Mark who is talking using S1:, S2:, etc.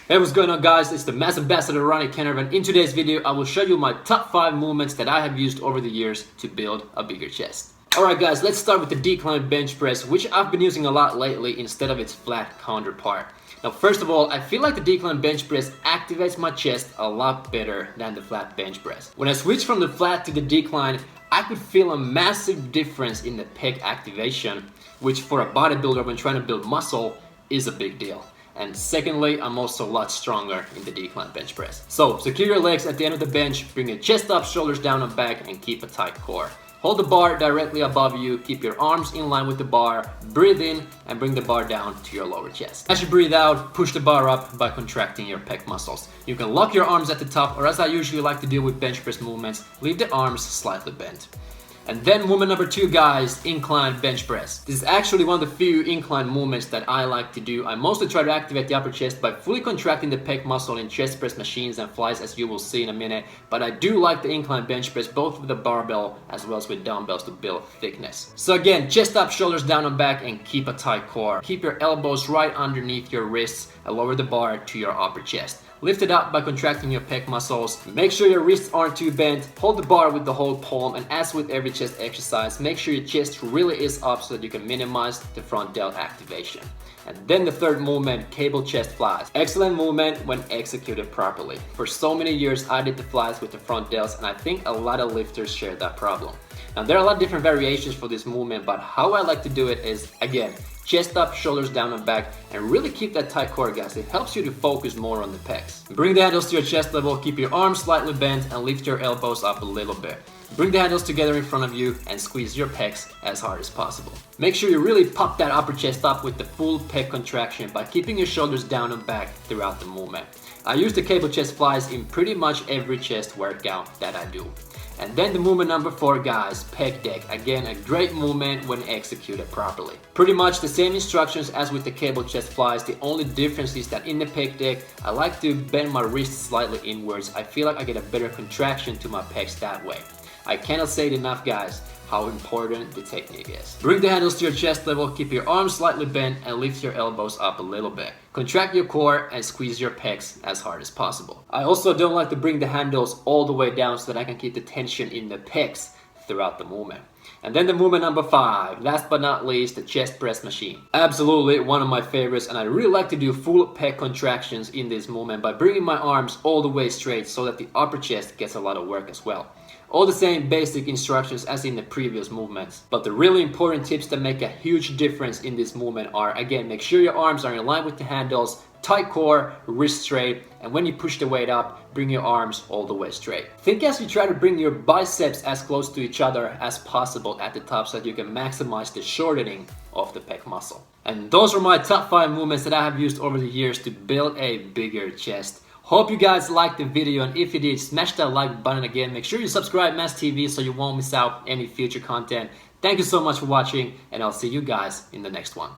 S1: Hey, what's going on guys? It's the Mass Ambassador Ronnie Kenner, and in today's video I will show you my top 5 movements that I have used over the years to build a bigger chest. Alright guys, let's start with the decline bench press, which I've been using a lot lately instead of its flat counterpart. Now first of all, I feel like the decline bench press activates my chest a lot better than the flat bench press. When I switched from the flat to the decline, I could feel a massive difference in the pec activation, which for a bodybuilder when trying to build muscle is a big deal. And secondly, I'm also a lot stronger in the decline bench press. So, secure your legs at the end of the bench, bring your chest up, shoulders down and back, and keep a tight core. Hold the bar directly above you, keep your arms in line with the bar, breathe in, and bring the bar down to your lower chest. As you breathe out, push the bar up by contracting your pec muscles. You can lock your arms at the top, or as I usually like to do with bench press movements, leave the arms slightly bent. And then movement number 2 guys, incline bench press. This is actually one of the few incline movements that I like to do. I mostly try to activate the upper chest by fully contracting the pec muscle in chest press machines and flies, as you will see in a minute. But I do like the incline bench press both with the barbell as well as with dumbbells to build thickness. So again, chest up, shoulders down and back, and keep a tight core. Keep your elbows right underneath your wrists and lower the bar to your upper chest. Lift it up by contracting your pec muscles. Make sure your wrists aren't too bent. Hold the bar with the whole palm, and as with every chest exercise, make sure your chest really is up so that you can minimize the front delt activation. And then the third movement, cable chest flies. Excellent movement when executed properly. For so many years I did the flies with the front delts, and I think a lot of lifters share that problem. Now there are a lot of different variations for this movement, but how I like to do it is, again, chest up, shoulders down and back, and really keep that tight core guys. It helps you to focus more on the pecs. Bring the handles to your chest level, keep your arms slightly bent, and lift your elbows up a little bit. Bring the handles together in front of you and squeeze your pecs as hard as possible. Make sure you really pop that upper chest up with the full pec contraction by keeping your shoulders down and back throughout the movement. I use the cable chest flies in pretty much every chest workout that I do. And then the movement number 4 guys, pec deck. Again, a great movement when executed properly. Pretty much the same instructions as with the cable chest flies. The only difference is that in the pec deck, I like to bend my wrists slightly inwards. I feel like I get a better contraction to my pecs that way. I cannot say it enough guys, how important the technique is. Bring the handles to your chest level, keep your arms slightly bent, and lift your elbows up a little bit. Contract your core and squeeze your pecs as hard as possible. I also don't like to bring the handles all the way down so that I can keep the tension in the pecs throughout the movement. And then the movement number 5, last but not least, the chest press machine. Absolutely one of my favorites, and I really like to do full pec contractions in this movement by bringing my arms all the way straight so that the upper chest gets a lot of work as well. All the same basic instructions as in the previous movements. But the really important tips that make a huge difference in this movement are, again, make sure your arms are in line with the handles, tight core, wrist straight, and when you push the weight up, bring your arms all the way straight. Think as you try to bring your biceps as close to each other as possible at the top so that you can maximize the shortening of the pec muscle. And those are my top 5 movements that I have used over the years to build a bigger chest. Hope you guys liked the video, and if you did, smash that like button again. Make sure you subscribe Mass TV so you won't miss out any future content. Thank you so much for watching, and I'll see you guys in the next one.